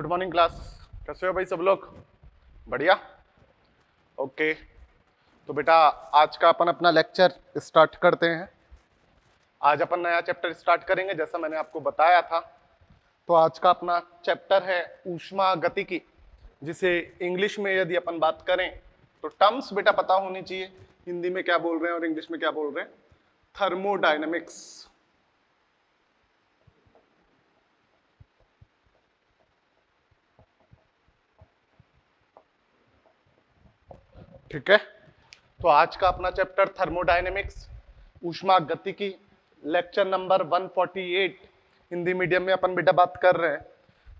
Good morning class. कैसे हो भाई सब लोग? बढ़िया। ओके, तो बेटा आज का अपन अपना लेक्चर स्टार्ट करते हैं। आज अपन नया चैप्टर स्टार्ट करेंगे जैसा मैंने आपको बताया था। तो आज का अपना चैप्टर है ऊष्मा गतिकी, जिसे इंग्लिश में यदि अपन बात करें तो टर्म्स बेटा पता होनी चाहिए, हिंदी में क्या बोल रहे हैं और इंग्लिश में क्या बोल रहे हैं। थर्मोडायनेमिक्स। ठीक है, तो आज का अपना चैप्टर थर्मोडायनेमिक्स, ऊष्मा गतिकी, लेक्चर नंबर 148 हिंदी मीडियम में अपन बेटा बात कर रहे हैं।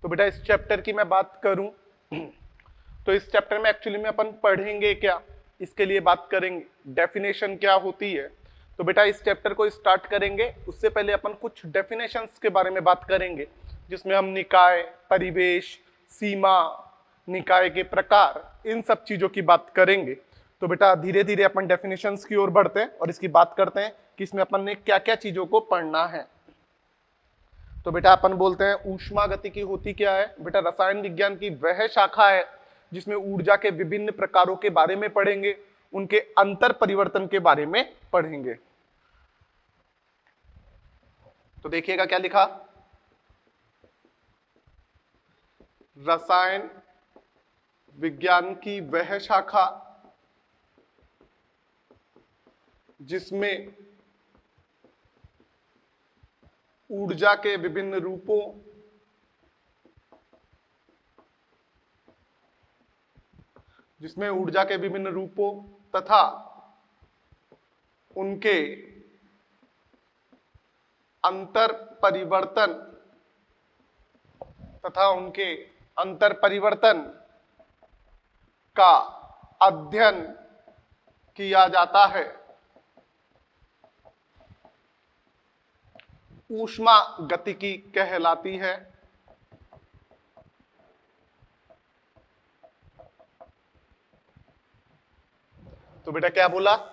तो बेटा इस चैप्टर की मैं बात करूं तो इस चैप्टर में एक्चुअली में अपन पढ़ेंगे क्या, इसके लिए बात करेंगे डेफिनेशन क्या होती है। तो बेटा इस चैप्टर को स्टार्ट करेंगे उससे पहले अपन कुछ डेफिनेशंस के बारे में बात करेंगे, जिसमें हम निकाय, परिवेश, सीमा, निकाय के प्रकार, इन सब चीजों की बात करेंगे। तो बेटा धीरे धीरे अपन डेफिनेशंस की ओर बढ़ते हैं और इसकी बात करते हैं कि इसमें अपन ने क्या क्या चीजों को पढ़ना है। तो बेटा अपन बोलते हैं ऊष्मा गतिकी होती क्या है। बेटा रसायन विज्ञान की वह शाखा है जिसमें ऊर्जा के विभिन्न प्रकारों के बारे में पढ़ेंगे, उनके अंतर परिवर्तन के बारे में पढ़ेंगे। तो देखिएगा क्या लिखा, रसायन विज्ञान की वह शाखा जिसमें ऊर्जा के विभिन्न रूपों तथा उनके अंतर परिवर्तन का अध्ययन किया जाता है, ऊष्मा गतिकी कहलाती है। तो बेटा क्या बोला, तो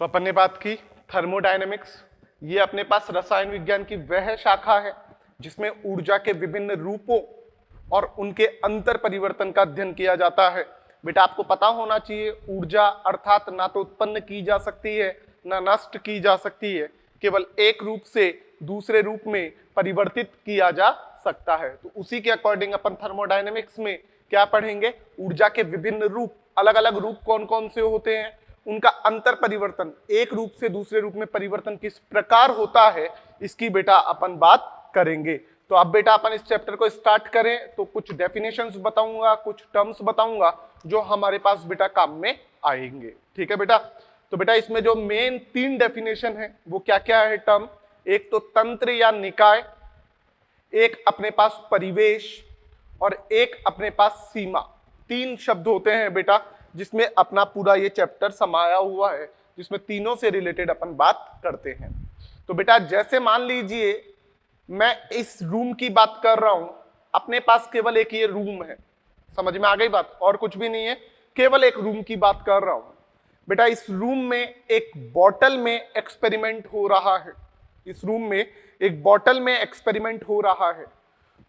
अपन ने बात की थर्मोडायनेमिक्स। ये अपने पास रसायन विज्ञान की वह शाखा है जिसमें ऊर्जा के विभिन्न रूपों और उनके अंतर परिवर्तन का अध्ययन किया जाता है। बेटा आपको पता होना चाहिए ऊर्जा अर्थात ना तो उत्पन्न की जा सकती है ना नष्ट की जा सकती है, केवल एक रूप से दूसरे रूप में परिवर्तित किया जा सकता है। तो उसी के अकॉर्डिंग अपन थर्मोडायनेमिक्स में क्या पढ़ेंगे, ऊर्जा के विभिन्न रूप, अलग अलग रूप कौन कौन से होते हैं, उनका अंतर परिवर्तन, एक रूप से दूसरे रूप में परिवर्तन किस प्रकार होता है, इसकी बेटा अपन बात करेंगे। तो अब बेटा अपन इस चैप्टर को स्टार्ट करें तो कुछ डेफिनेशंस बताऊंगा, कुछ टर्म्स बताऊंगा जो हमारे पास बेटा काम में आएंगे। ठीक है बेटा, तो बेटा इसमें जो मेन 3 डेफिनेशन है वो क्या क्या है टर्म, एक तो तंत्र या निकाय, एक अपने पास परिवेश और एक अपने पास सीमा। 3 शब्द होते हैं बेटा जिसमें अपना पूरा ये चैप्टर समाया हुआ है, जिसमें तीनों से रिलेटेड अपन बात करते हैं। तो बेटा जैसे मान लीजिए मैं इस रूम की बात कर रहा हूं, अपने पास केवल एक ये रूम है, समझ में आ गई बात, और कुछ भी नहीं है, केवल एक रूम की बात कर रहा हूं। बेटा इस रूम में एक बॉटल में एक्सपेरिमेंट हो रहा है, इस रूम में एक बॉटल में एक्सपेरिमेंट हो रहा है।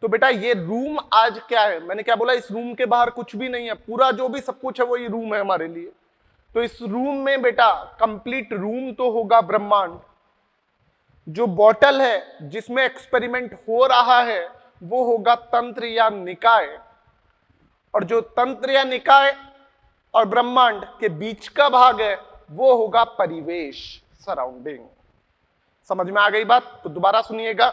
तो बेटा ये रूम आज क्या है, मैंने क्या बोला, इस रूम के बाहर कुछ भी नहीं है, पूरा जो भी सब कुछ है वो ये रूम है हमारे लिए। तो इस रूम में बेटा कंप्लीट रूम तो होगा ब्रह्मांड, जो बॉटल है जिसमें एक्सपेरिमेंट हो रहा है वो होगा तंत्र या निकाय, और जो तंत्र या निकाय और ब्रह्मांड के बीच का भाग है वो होगा परिवेश, सराउंडिंग। समझ में आ गई बात? तो दोबारा सुनिएगा,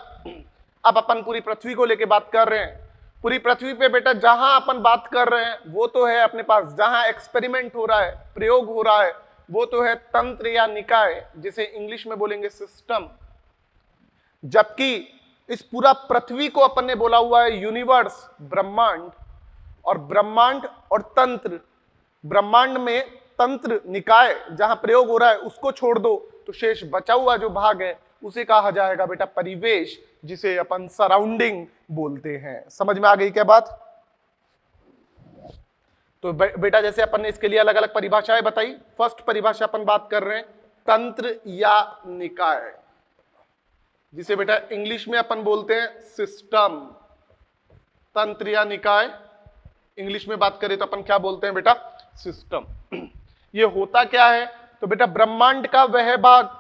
अब अपन पूरी पृथ्वी को लेके बात कर रहे हैं। पूरी पृथ्वी पे बेटा जहां अपन बात कर रहे हैं वो तो है अपने पास, जहां एक्सपेरिमेंट हो रहा है, प्रयोग हो रहा है, वो तो है तंत्र या निकाय, जिसे इंग्लिश में बोलेंगे सिस्टम। जबकि इस पूरा पृथ्वी को अपन ने बोला हुआ है यूनिवर्स, ब्रह्मांड। और ब्रह्मांड और तंत्र, ब्रह्मांड में तंत्र निकाय जहां प्रयोग हो रहा है उसको छोड़ दो तो शेष बचा हुआ जो भाग है उसे कहा जाएगा बेटा परिवेश, जिसे अपन सराउंडिंग बोलते हैं। समझ में आ गई क्या बात? तो बेटा जैसे अपन ने इसके लिए अलग अलग परिभाषाएं बताई। फर्स्ट परिभाषा अपन बात कर रहे हैं तंत्र या निकाय, जिसे बेटा इंग्लिश में अपन बोलते हैं सिस्टम। तंत्र या निकाय इंग्लिश में बात करें तो अपन क्या बोलते हैं बेटा, सिस्टम। ये होता क्या है, तो बेटा ब्रह्मांड का वह भाग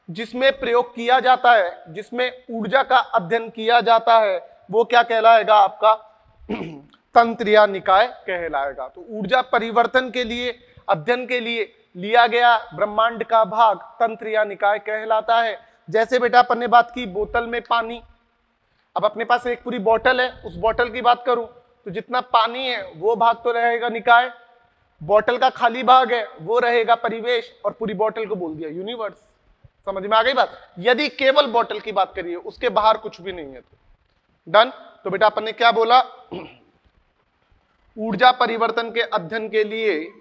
जिसमें प्रयोग किया जाता है, जिसमें ऊर्जा का अध्ययन किया जाता है, वो क्या कहलाएगा आपका तंत्र या निकाय कहलाएगा। तो ऊर्जा परिवर्तन के लिए, अध्ययन के लिए लिया गया ब्रह्मांड का भाग तंत्र या निकाय कहलाता है। जैसे बेटा अपन ने बात की बोतल में पानी, अब अपने पास एक पूरी बोतल है, उस बोतल की बात करूं तो जितना पानी है वो भाग तो रहेगा निकाय, बोतल का खाली भाग है वो रहेगा परिवेश, और पूरी बोतल को बोल दिया यूनिवर्स। समझ में आ गई बात। यदि केवल बोतल की बात करिए, उसके बाहर कुछ भी नहीं है तो डन। तो बेटा अपन ने क्या बोला, ऊर्जा परिवर्तन के अध्ययन के लिए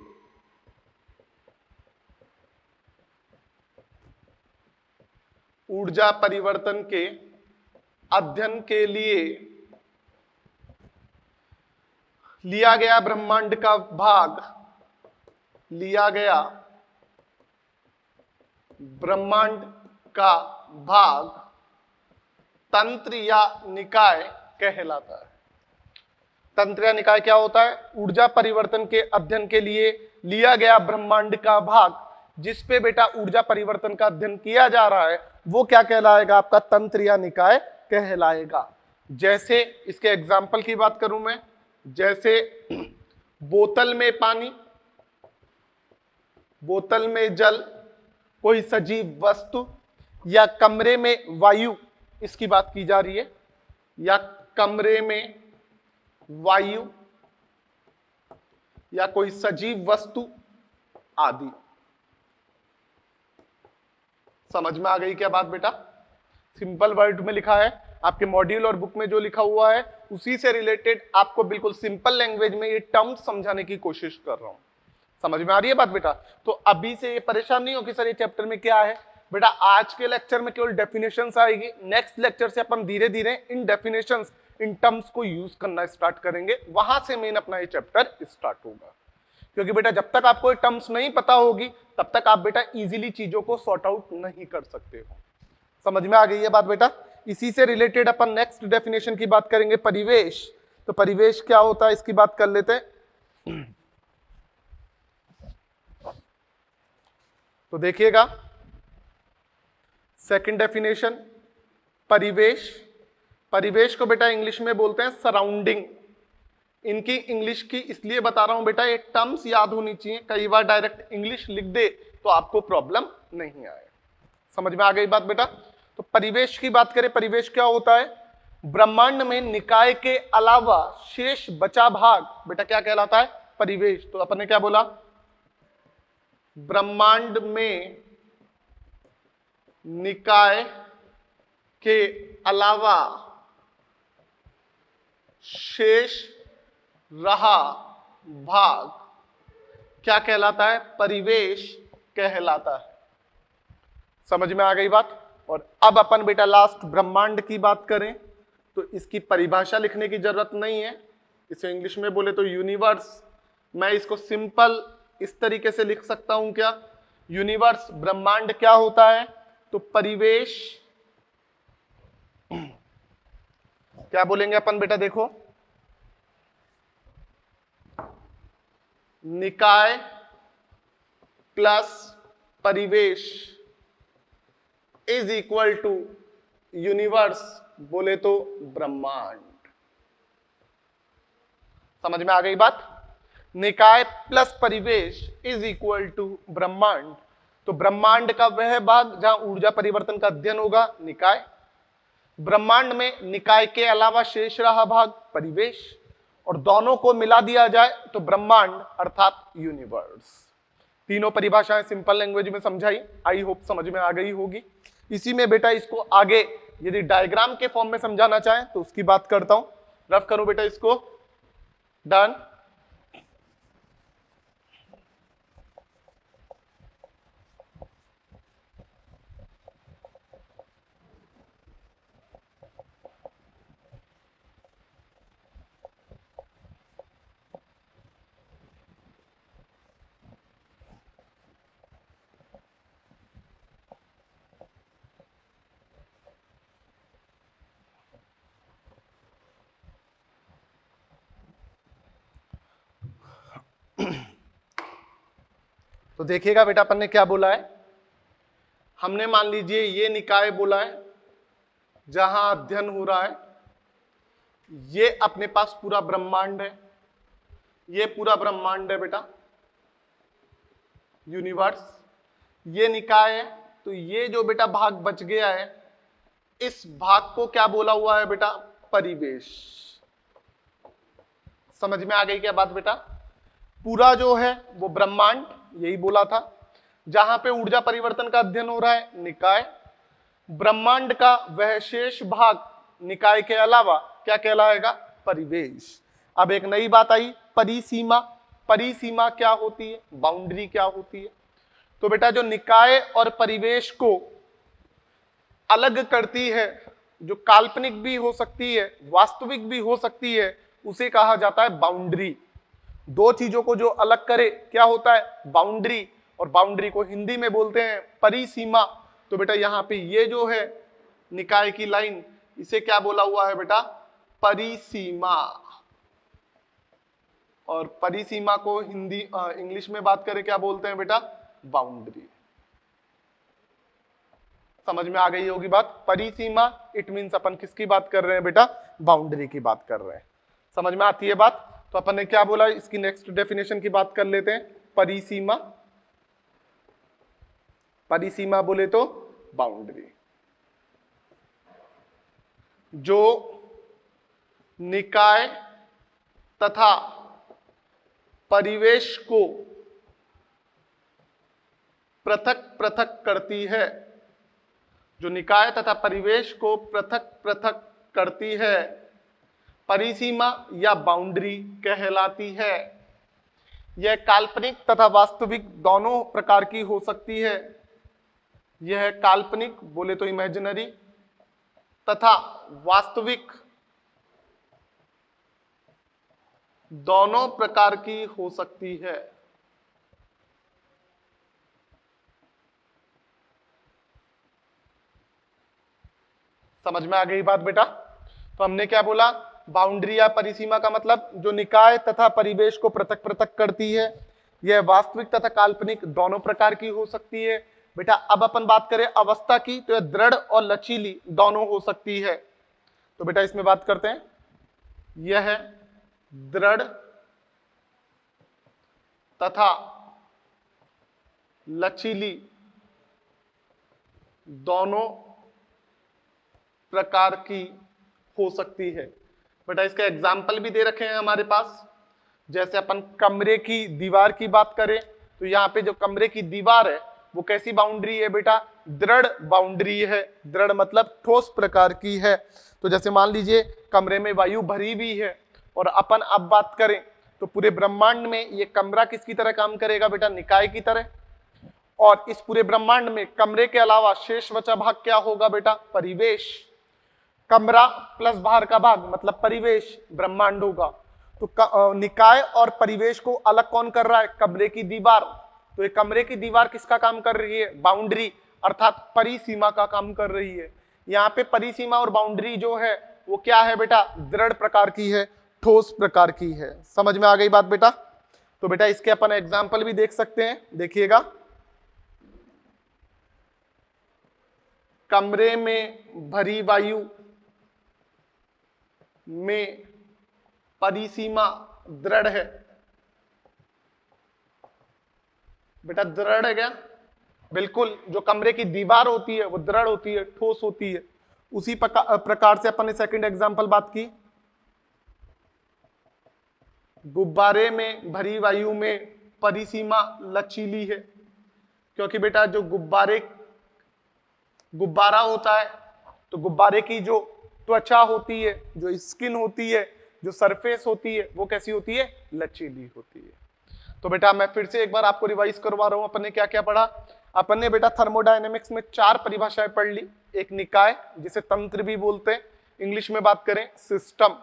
ऊर्जा परिवर्तन के अध्ययन के लिए लिया गया ब्रह्मांड का भाग, लिया गया ब्रह्मांड का भाग तंत्र या निकाय कहलाता है। तंत्र या निकाय क्या होता है, ऊर्जा परिवर्तन के अध्ययन के लिए लिया गया ब्रह्मांड का भाग जिस पे बेटा ऊर्जा परिवर्तन का अध्ययन किया जा रहा है, वो क्या कहलाएगा आपका तंत्र या निकाय कहलाएगा। जैसे इसके एग्जाम्पल की बात करूं मैं, जैसे बोतल में पानी, बोतल में जल, कोई सजीव वस्तु, या कमरे में वायु, इसकी बात की जा रही है, या कमरे में वायु, या कोई सजीव वस्तु आदि। समझ में आ गई क्या बात बेटा। सिंपल वर्ड में लिखा है, आपके मॉड्यूल और बुक में जो लिखा हुआ है उसी से रिलेटेड आपको बिल्कुल सिंपल लैंग्वेज में ये टर्म्स समझाने की कोशिश कर रहा हूं। समझ में आ रही है बात बेटा। तो अभी से ये परेशान नहीं हो कि सर ये चैप्टर में क्या है। बेटा आज के लेक्चर में केवल डेफिनेशंस आएगी, नेक्स्ट लेक्चर से अपन धीरे धीरे इन डेफिनेशंस, इन टर्म्स को यूज करना स्टार्ट करेंगे, वहां से मेन अपना ये चैप्टर स्टार्ट होगा। क्योंकि बेटा जब तक आपको ये टर्म्स नहीं पता होगी तब तक आप बेटा इजीली चीजों को सॉर्ट आउट नहीं कर सकते हो। समझ में आ गई है बात बेटा। इसी से रिलेटेड अपन नेक्स्ट डेफिनेशन की बात करेंगे, परिवेश। तो परिवेश क्या होता है इसकी बात कर लेते हैं। तो देखिएगा सेकंड डेफिनेशन, परिवेश। परिवेश को बेटा इंग्लिश में बोलते हैं सराउंडिंग। इनकी इंग्लिश की इसलिए बता रहा हूं बेटा, ये टर्म्स याद होनी चाहिए, कई बार डायरेक्ट इंग्लिश लिख दे तो आपको प्रॉब्लम नहीं आए। समझ में आ गई बात बेटा। तो परिवेश की बात करें, परिवेश क्या होता है, ब्रह्मांड में निकाय के अलावा शेष बचा भाग बेटा क्या कहलाता है, परिवेश। तो अपन ने क्या बोला, ब्रह्मांड में निकाय के अलावा शेष रहा भाग क्या कहलाता है, परिवेश कहलाता है। समझ में आ गई बात। और अब अपन बेटा लास्ट ब्रह्मांड की बात करें तो इसकी परिभाषा लिखने की जरूरत नहीं है, इसे इंग्लिश में बोले तो यूनिवर्स। मैं इसको सिंपल इस तरीके से लिख सकता हूं क्या, यूनिवर्स। ब्रह्मांड क्या होता है, तो परिवेश, क्या बोलेंगे अपन बेटा, देखो निकाय प्लस परिवेश इज इक्वल टू यूनिवर्स, बोले तो ब्रह्मांड। समझ में आ गई बात। निकाय प्लस परिवेश इज इक्वल टू ब्रह्मांड। तो ब्रह्मांड का वह भाग जहां ऊर्जा परिवर्तन का अध्ययन होगा, निकाय। ब्रह्मांड में निकाय के अलावा शेष रहा भाग, परिवेश। और दोनों को मिला दिया जाए तो ब्रह्मांड अर्थात यूनिवर्स। तीनों परिभाषाएं सिंपल लैंग्वेज में समझाई, आई होप समझ में आ गई होगी। इसी में बेटा इसको आगे यदि डायग्राम के फॉर्म में समझाना चाहें तो उसकी बात करता हूं। रफ करूं बेटा इसको, डन। तो देखिएगा बेटा अपन ने क्या बोला है, हमने मान लीजिए ये निकाय बोला है जहां अध्ययन हो रहा है, ये अपने पास पूरा ब्रह्मांड है, ये पूरा ब्रह्मांड है बेटा, यूनिवर्स, ये निकाय है। तो ये जो बेटा भाग बच गया है, इस भाग को क्या बोला हुआ है बेटा, परिवेश। समझ में आ गई क्या बात बेटा? पूरा जो है वो ब्रह्मांड, यही बोला था, जहां पे ऊर्जा परिवर्तन का अध्ययन हो रहा है निकाय, ब्रह्मांड का वह शेष भाग निकाय के अलावा क्या कहलाएगा, परिवेश। अब एक नई बात आई, परिसीमा। परिसीमा क्या होती है, बाउंड्री क्या होती है? तो बेटा जो निकाय और परिवेश को अलग करती है, जो काल्पनिक भी हो सकती है, वास्तविक भी हो सकती है, उसे कहा जाता है बाउंड्री। दो चीजों को जो अलग करे क्या होता है, बाउंड्री। और बाउंड्री को हिंदी में बोलते हैं परिसीमा। तो बेटा यहां पे ये जो है निकाय की लाइन, इसे क्या बोला हुआ है बेटा, परिसीमा। और परिसीमा को हिंदी इंग्लिश में बात करें क्या बोलते हैं बेटा, बाउंड्री। समझ में आ गई होगी बात, परिसीमा इट मींस अपन किसकी बात कर रहे हैं बेटा, बाउंड्री की बात कर रहे हैं। समझ में आती है बात? तो अपन ने क्या बोला, इसकी नेक्स्ट डेफिनेशन की बात कर लेते हैं। परिसीमा, परिसीमा बोले तो बाउंड्री। जो निकाय तथा परिवेश को पृथक पृथक करती है, जो निकाय तथा परिवेश को पृथक पृथक करती है, परिसीमा या बाउंड्री कहलाती है। यह काल्पनिक तथा वास्तविक दोनों प्रकार की हो सकती है। यह काल्पनिक बोले तो इमेजिनरी तथा वास्तविक दोनों प्रकार की हो सकती है। समझ में आ गई बात बेटा? तो हमने क्या बोला, बाउंड्री या परिसीमा का मतलब जो निकाय तथा परिवेश को पृथक पृथक करती है, यह वास्तविक तथा काल्पनिक दोनों प्रकार की हो सकती है। बेटा अब अपन बात करें अवस्था की, तो यह दृढ़ और लचीली दोनों हो सकती है। तो बेटा इसमें बात करते हैं, यह दृढ़ तथा लचीली दोनों प्रकार की हो सकती है। बेटा इसके एग्जाम्पल भी दे रखे हैं हमारे पास। जैसे अपन कमरे की दीवार की बात करें, तो यहाँ पे जो कमरे की दीवार है वो कैसी बाउंड्री है बेटा, दृढ़ बाउंड्री है। दृढ़ मतलब ठोस प्रकार की है। तो जैसे मान लीजिए कमरे में वायु भरी हुई है, और अपन अब बात करें तो पूरे ब्रह्मांड में ये कमरा किसकी तरह काम करेगा बेटा, निकाय की तरह। और इस पूरे ब्रह्मांड में कमरे के अलावा शेष बचा भाग क्या होगा बेटा, परिवेश। कमरा प्लस बाहर का भाग मतलब परिवेश, ब्रह्मांड होगा। तो निकाय और परिवेश को अलग कौन कर रहा है, कमरे की दीवार। तो ये कमरे की दीवार किसका काम कर रही है, बाउंड्री अर्थात परिसीमा का काम कर रही है। यहाँ पे परिसीमा और बाउंड्री जो है वो क्या है बेटा, दृढ़ प्रकार की है, ठोस प्रकार की है। समझ में आ गई बात बेटा? तो बेटा इसके अपन एग्जाम्पल भी देख सकते हैं, देखिएगा। कमरे में भरी वायु में परिसीमा दृढ़ है। बेटा दृढ़ है क्या, बिल्कुल। जो कमरे की दीवार होती है वो दृढ़ होती है, ठोस होती है। उसी प्रकार से अपन ने सेकंड एग्जांपल बात की, गुब्बारे में भरी वायु में परिसीमा लचीली है। क्योंकि बेटा जो गुब्बारा होता है, तो गुब्बारे की जो त्वचा होती है, जो स्किन होती है, जो सरफेस होती है, वो कैसी होती है, लचीली होती है। तो बेटा मैं फिर से एक बार आपको रिवाइज करवा रहा हूं, अपन ने क्या क्या पढ़ा। अपन ने बेटा थर्मोडायनेमिक्स में 4 परिभाषाएं पढ़ ली। एक निकाय जिसे तंत्र भी बोलते हैं, इंग्लिश में बात करें सिस्टम।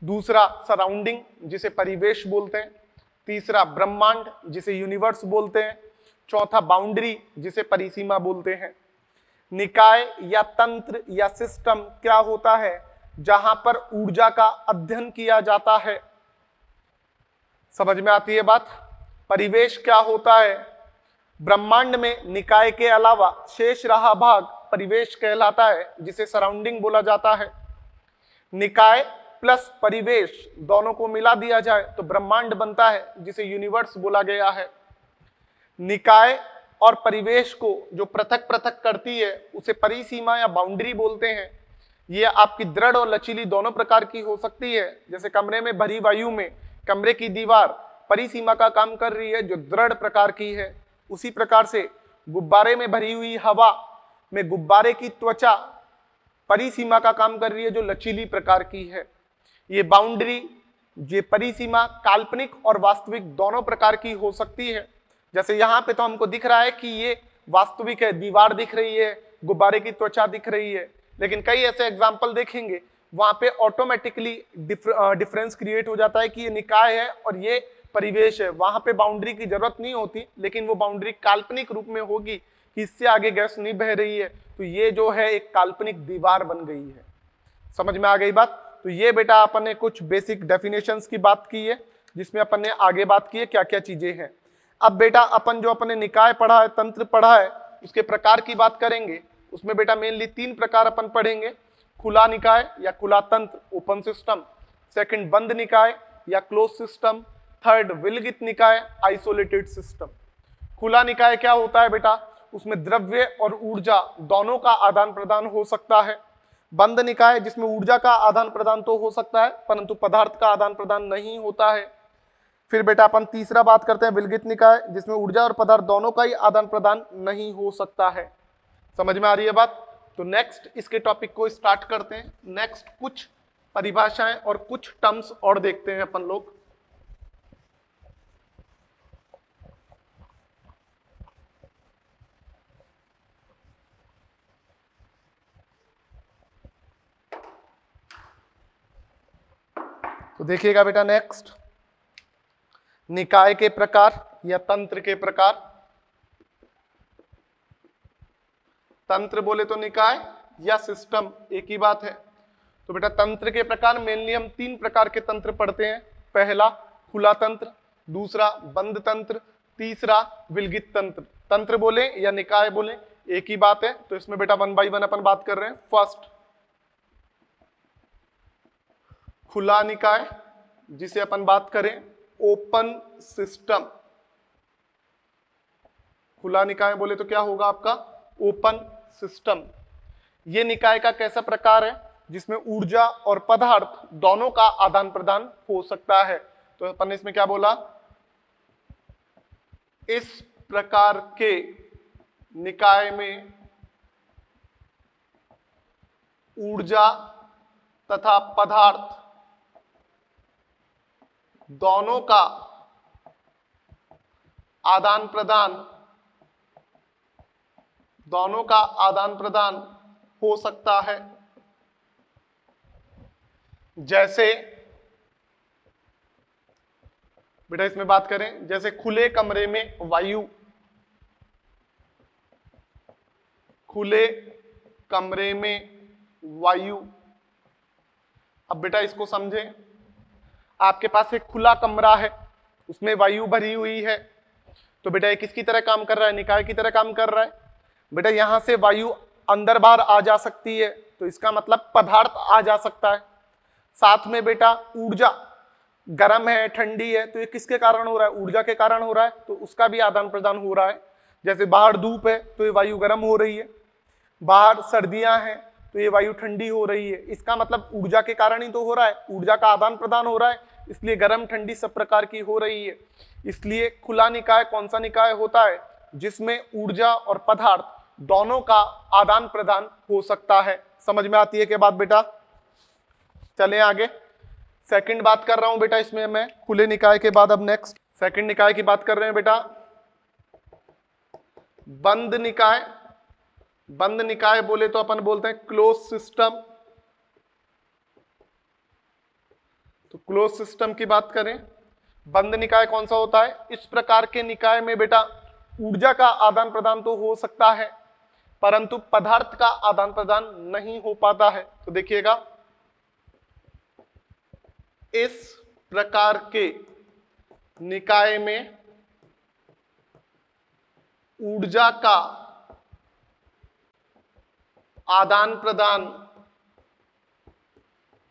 दूसरा सराउंडिंग जिसे परिवेश बोलते हैं। तीसरा ब्रह्मांड जिसे यूनिवर्स बोलते हैं। चौथा बाउंड्री जिसे परिसीमा बोलते हैं। निकाय या तंत्र या सिस्टम क्या होता है, जहां पर ऊर्जा का अध्ययन किया जाता है। समझ में आती है बात। परिवेश क्या होता है? ब्रह्मांड में निकाय के अलावा शेष रहा भाग परिवेश कहलाता है, जिसे सराउंडिंग बोला जाता है। निकाय प्लस परिवेश दोनों को मिला दिया जाए तो ब्रह्मांड बनता है, जिसे यूनिवर्स बोला गया है। निकाय और परिवेश को जो पृथक पृथक करती है उसे परिसीमा या बाउंड्री बोलते हैं। ये आपकी दृढ़ और लचीली दोनों प्रकार की हो सकती है। जैसे कमरे में भरी वायु में कमरे की दीवार परिसीमा का काम कर रही है, जो दृढ़ प्रकार की है। उसी प्रकार से गुब्बारे में भरी हुई हवा में गुब्बारे की त्वचा परिसीमा का काम कर रही है, जो लचीली प्रकार की है। ये बाउंड्री, ये परिसीमा काल्पनिक और वास्तविक दोनों प्रकार की हो सकती है। जैसे यहाँ पे तो हमको दिख रहा है कि ये वास्तविक है, दीवार दिख रही है, गुब्बारे की त्वचा दिख रही है, लेकिन कई ऐसे एग्जाम्पल देखेंगे वहां पे ऑटोमेटिकली डिफरेंस क्रिएट हो जाता है कि ये निकाय है और ये परिवेश है। वहां पे बाउंड्री की जरूरत नहीं होती, लेकिन वो बाउंड्री काल्पनिक रूप में होगी कि इससे आगे गैस नहीं बह रही है, तो ये जो है एक काल्पनिक दीवार बन गई है। समझ में आ गई बात। तो ये बेटा अपन ने कुछ बेसिक डेफिनेशंस की बात की है, जिसमें अपन ने आगे बात की है क्या क्या चीजें हैं। अब बेटा अपन जो अपन ने निकाय पढ़ा है, तंत्र पढ़ा है, उसके प्रकार की बात करेंगे। उसमें बेटा मेनली 3 प्रकार अपन पढ़ेंगे। खुला निकाय या खुला तंत्र, ओपन सिस्टम। सेकंड बंद निकाय या क्लोज सिस्टम। थर्ड विलगित निकाय, आइसोलेटेड सिस्टम। खुला निकाय क्या होता है बेटा? उसमें द्रव्य और ऊर्जा दोनों का आदान प्रदान हो सकता है। बंद निकाय जिसमें ऊर्जा का आदान प्रदान तो हो सकता है, परंतु पदार्थ का आदान प्रदान नहीं होता है। फिर बेटा अपन तीसरा बात करते हैं विलगित निकाय, जिसमें ऊर्जा और पदार्थ दोनों का ही आदान प्रदान नहीं हो सकता है। समझ में आ रही है बात। तो नेक्स्ट इसके टॉपिक को स्टार्ट करते हैं। नेक्स्ट कुछ परिभाषाएं और कुछ टर्म्स और देखते हैं अपन लोग। तो देखिएगा बेटा, नेक्स्ट निकाय के प्रकार या तंत्र के प्रकार। तंत्र बोले तो निकाय या सिस्टम एक ही बात है। तो बेटा तंत्र के प्रकार मेनली हम 3 प्रकार के तंत्र पढ़ते हैं। पहला खुला तंत्र, दूसरा बंद तंत्र, तीसरा विलगित तंत्र। तंत्र बोले या निकाय बोले एक ही बात है। तो इसमें बेटा 1 बाय 1 अपन बात कर रहे हैं। फर्स्ट खुला निकाय, जिसे अपन बात करें ओपन सिस्टम। खुला निकाय बोले तो क्या होगा आपका? Open system. ये निकाय का कैसा प्रकार है? जिसमें ऊर्जा और पदार्थ दोनों का आदान प्रदान हो सकता है। तो अपन ने इसमें क्या बोला? इस प्रकार के निकाय में ऊर्जा तथा पदार्थ दोनों का आदान प्रदान हो सकता है। जैसे बेटा इसमें बात करें, जैसे खुले कमरे में वायु, खुले कमरे में वायु। अब बेटा इसको समझें। आपके पास एक खुला कमरा है, उसमें वायु भरी हुई है, तो बेटा ये किसकी तरह काम कर रहा है? निकाय की तरह काम कर रहा है। बेटा यहां से वायु अंदर बाहर आ जा सकती है, तो इसका मतलब पदार्थ आ जा सकता है। साथ में बेटा ऊर्जा, गर्म है ठंडी है, तो ये किसके कारण हो रहा है? ऊर्जा के कारण हो रहा है, तो उसका भी आदान प्रदान हो रहा है। जैसे बाहर धूप है तो ये वायु गर्म हो रही है, बाहर सर्दियां हैं तो ये वायु ठंडी हो रही है। इसका मतलब ऊर्जा के कारण ही तो हो रहा है, ऊर्जा का आदान प्रदान हो रहा है, इसलिए गर्म ठंडी सब प्रकार की हो रही है। इसलिए खुला निकाय कौन सा निकाय होता है? जिसमें ऊर्जा और पदार्थ दोनों का आदान प्रदान हो सकता है। समझ में आती है क्या बात बेटा? चलें आगे। सेकंड बात कर रहा हूं बेटा इसमें मैं खुले निकाय के बाद। अब नेक्स्ट सेकंड निकाय की बात कर रहे हैं बेटा, बंद निकाय। बंद निकाय बोले तो अपन बोलते हैं क्लोज सिस्टम। तो क्लोज सिस्टम की बात करें, बंद निकाय कौन सा होता है? इस प्रकार के निकाय में बेटा ऊर्जा का आदान प्रदान तो हो सकता है, परंतु पदार्थ का आदान प्रदान नहीं हो पाता है। तो देखिएगा, इस प्रकार के निकाय में ऊर्जा का आदान प्रदान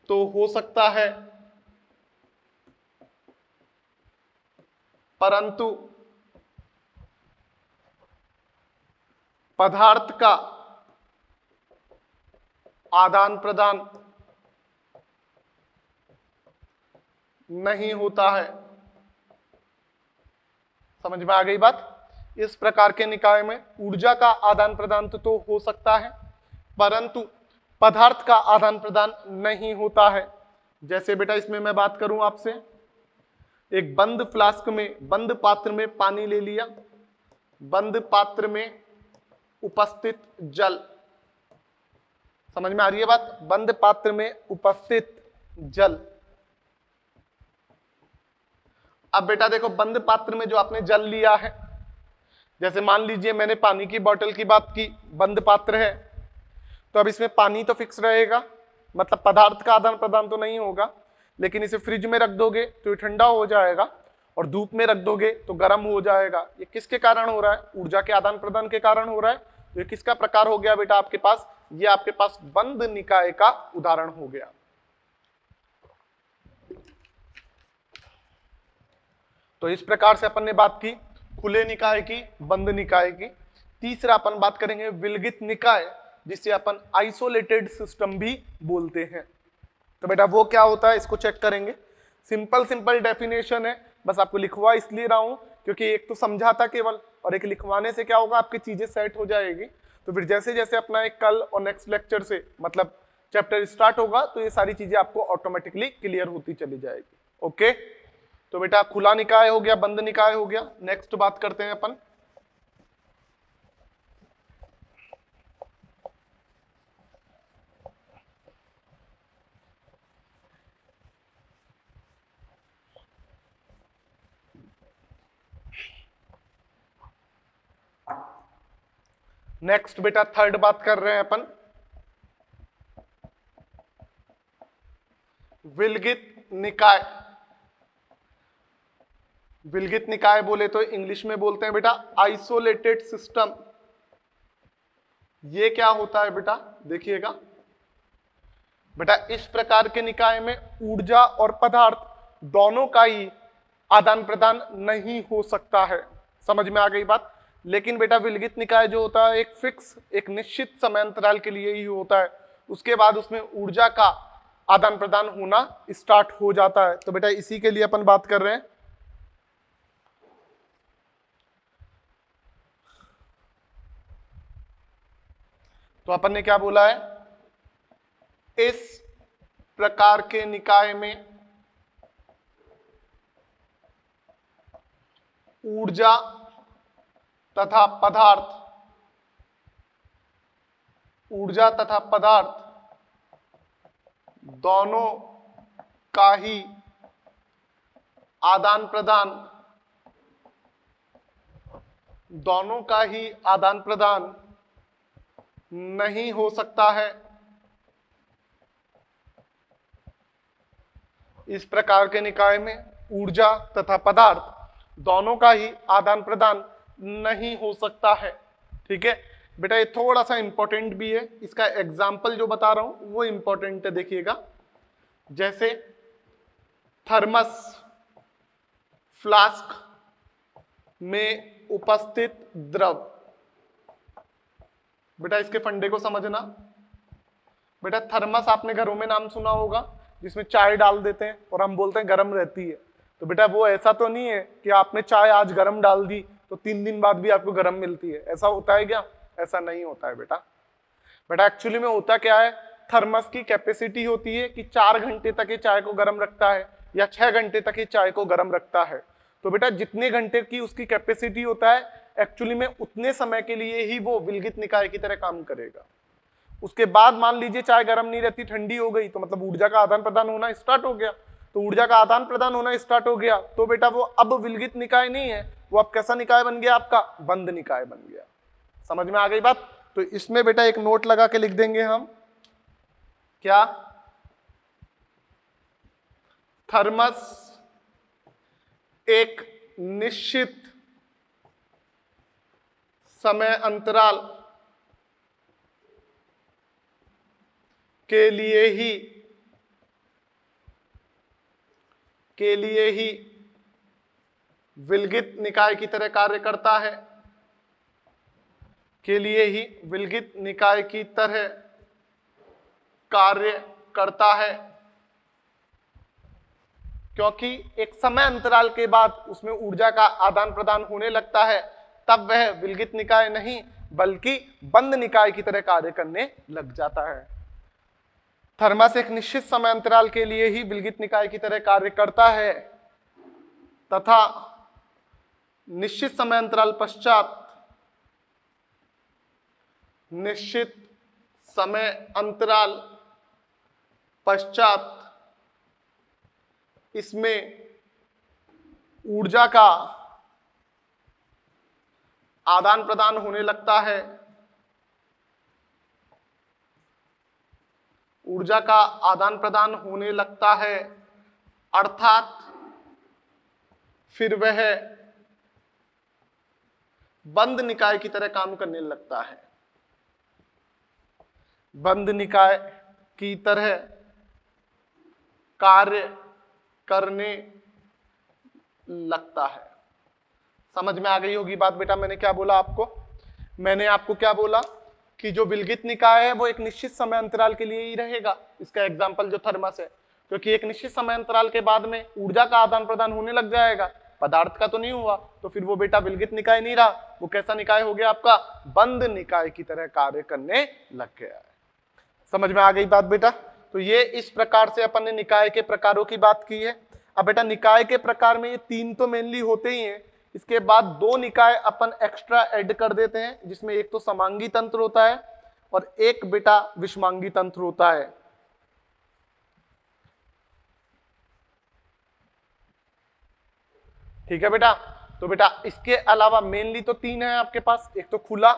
तो हो सकता है, परंतु पदार्थ का आदान प्रदान नहीं होता है। समझ में आ गई बात? इस प्रकार के निकाय में ऊर्जा का आदान प्रदान तो हो सकता है, परंतु पदार्थ का आदान प्रदान नहीं होता है। जैसे बेटा इसमें मैं बात करूं आपसे, एक बंद फ्लास्क में, बंद पात्र में पानी ले लिया, बंद पात्र में उपस्थित जल, समझ में आ रही है बात? बंद पात्र में उपस्थित जल। अब बेटा देखो, बंद पात्र में जो आपने जल लिया है, जैसे मान लीजिए मैंने पानी की बोतल की बात की, बंद पात्र है, तो अब इसमें पानी तो फिक्स रहेगा, मतलब पदार्थ का आदान प्रदान तो नहीं होगा, लेकिन इसे फ्रिज में रख दोगे तो ये ठंडा हो जाएगा, और धूप में रख दोगे तो गर्म हो जाएगा। ये किसके कारण हो रहा है? ऊर्जा के आदान प्रदान के कारण हो रहा है। तो ये किसका प्रकार हो गया बेटा आपके पास? ये आपके पास बंद निकाय का उदाहरण हो गया। तो इस प्रकार से अपन ने बात की खुले निकाय की, बंद निकाय की। तीसरा अपन बात करेंगे विलगित निकाय, जिसे अपन आइसोलेटेड सिस्टम भी बोलते हैं। तो बेटा वो क्या होता है, इसको चेक करेंगे। सिंपल डेफिनेशन है, बस आपको लिखवा इसलिए रहा हूं क्योंकि एक तो समझा था केवल, और एक लिखवाने से क्या होगा, आपकी चीजें सेट हो जाएगी। तो फिर जैसे जैसे अपना एक कल और नेक्स्ट लेक्चर से मतलब चैप्टर स्टार्ट होगा, तो ये सारी चीजें आपको ऑटोमेटिकली क्लियर होती चली जाएगी। ओके, तो बेटा खुला निकाय हो गया, बंद निकाय हो गया। नेक्स्ट बात करते हैं अपन नेक्स्ट बेटा थर्ड बात कर रहे हैं अपन विलगित निकाय। विलगित निकाय बोले तो इंग्लिश में बोलते हैं बेटा आइसोलेटेड सिस्टम। ये क्या होता है बेटा, देखिएगा बेटा, इस प्रकार के निकाय में ऊर्जा और पदार्थ दोनों का ही आदान प्रदान नहीं हो सकता है। समझ में आ गई बात? लेकिन बेटा विलगित निकाय जो होता है एक फिक्स, एक निश्चित समय अंतराल के लिए ही होता है, उसके बाद उसमें ऊर्जा का आदान प्रदान होना स्टार्ट हो जाता है। तो बेटा इसी के लिए अपन बात कर रहे हैं। तो अपन ने क्या बोला है, इस प्रकार के निकाय में ऊर्जा तथा पदार्थ, ऊर्जा तथा पदार्थ दोनों का ही आदान प्रदान, दोनों का ही आदान प्रदान नहीं हो सकता है। इस प्रकार के निकाय में ऊर्जा तथा पदार्थ दोनों का ही आदान प्रदान नहीं हो सकता है। ठीक है बेटा, ये थोड़ा सा इंपॉर्टेंट भी है, इसका एग्जाम्पल जो बता रहा हूं वो इंपॉर्टेंट है। देखिएगा, जैसे थर्मस फ्लास्क में उपस्थित द्रव, बेटा इसके फंडे को समझना। बेटा थर्मस आपने घरों में नाम सुना होगा, जिसमें चाय डाल देते हैं और हम बोलते हैं गर्म रहती है। तो बेटा वो ऐसा तो नहीं है कि आपने चाय आज गर्म डाल दी तो 3 दिन बाद भी आपको गर्म मिलती है, ऐसा होता है क्या? ऐसा नहीं होता है बेटा। बेटा एक्चुअली में होता क्या है, थर्मस की कैपेसिटी होती है कि 4 घंटे तक ये चाय को गर्म रखता है या 6 घंटे तक ये चाय को गर्म रखता है। तो बेटा जितने घंटे की उसकी कैपेसिटी होता है, एक्चुअली में उतने समय के लिए ही वो विलगित निकाय की तरह काम करेगा। उसके बाद मान लीजिए चाय गर्म नहीं रहती, ठंडी हो गई, तो मतलब ऊर्जा का आदान प्रदान होना स्टार्ट हो गया। तो ऊर्जा का आदान प्रदान होना स्टार्ट हो गया तो बेटा वो अब विलगित निकाय नहीं है, वो अब कैसा निकाय बन गया? आपका बंद निकाय बन गया। समझ में आ गई बात? तो इसमें बेटा एक नोट लगा के लिख देंगे हम, क्या? थर्मस एक निश्चित समय अंतराल के लिए ही विलगित निकाय की तरह कार्य करता है, के लिए ही विलगित निकाय की तरह कार्य करता है, क्योंकि एक समय अंतराल के बाद उसमें ऊर्जा का आदान प्रदान होने लगता है, तब वह विलगित निकाय नहीं बल्कि बंद निकाय की तरह कार्य करने लग जाता है। थर्मस एक निश्चित समय अंतराल के लिए ही विलगित निकाय की तरह कार्य करता है तथा निश्चित समय अंतराल पश्चात इसमें ऊर्जा का आदान प्रदान होने लगता है, ऊर्जा का आदान प्रदान होने लगता है, अर्थात फिर वह बंद निकाय की तरह काम करने लगता है, बंद निकाय की तरह कार्य करने लगता है। समझ में आ गई होगी बात बेटा? मैंने क्या बोला आपको? मैंने आपको क्या बोला कि जो विलगित निकाय है वो एक निश्चित समय अंतराल के लिए ही रहेगा। इसका एग्जाम्पल जो थर्मस है, क्योंकि एक निश्चित समय अंतराल के बाद में ऊर्जा का आदान प्रदान होने लग जाएगा, पदार्थ का तो नहीं हुआ, तो फिर वो बेटा विलगित निकाय नहीं रहा, वो कैसा निकाय हो गया आपका? बंद निकाय की तरह कार्य करने लग गया है। समझ में आ गई बात बेटा? तो ये इस प्रकार से अपन ने निकाय के प्रकारों की बात की है। अब बेटा निकाय के प्रकार में ये तीन तो मेनली होते ही हैं, इसके बाद दो निकाय अपन एक्स्ट्रा ऐड कर देते हैं, जिसमें एक तो समांगी तंत्र होता है और एक बेटा विषमांगी तंत्र होता है। ठीक है बेटा? तो बेटा इसके अलावा मेनली तो तीन है आपके पास, एक तो खुला,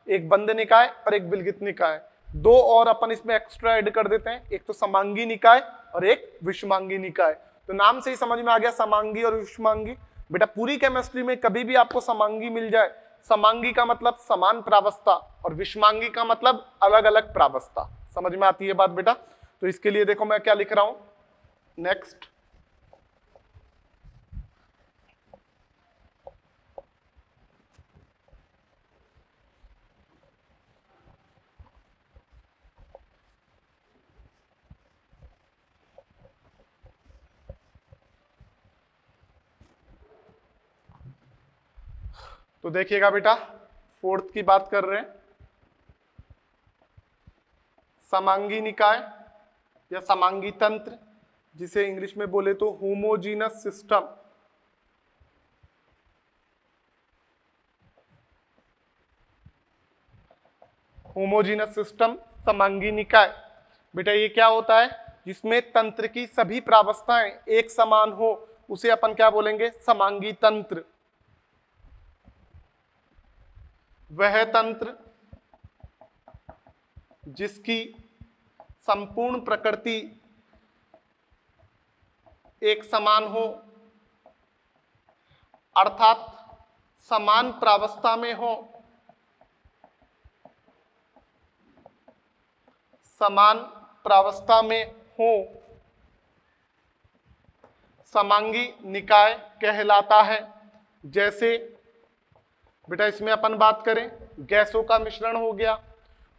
एक बंद निकाय और एक विलगित निकाय। दो और अपन इसमें एक्स्ट्रा ऐड कर देते हैं, एक तो समांगी निकाय और एक विषमांगी निकाय। तो नाम से ही समझ में आ गया समांगी और विषमांगी। बेटा पूरी केमिस्ट्री में कभी भी आपको समांगी मिल जाए, समांगी का मतलब समान प्रावस्था और विषमांगी का मतलब अलग अलग प्रावस्था। समझ में आती है बात बेटा? तो इसके लिए देखो मैं क्या लिख रहा हूं, नेक्स्ट तो देखिएगा बेटा, फोर्थ की बात कर रहे हैं, समांगी निकाय या समांगी तंत्र, जिसे इंग्लिश में बोले तो होमोजीनस सिस्टम। होमोजीनस सिस्टम समांगी निकाय। बेटा ये क्या होता है? जिसमें तंत्र की सभी प्रावस्थाएं एक समान हो, उसे अपन क्या बोलेंगे? समांगी तंत्र। वह तंत्र जिसकी संपूर्ण प्रकृति एक समान हो, अर्थात समान प्रावस्था में हो, समान प्रावस्था में हो, समांगी निकाय कहलाता है। जैसे बेटा इसमें अपन बात करें, गैसों का मिश्रण हो गया,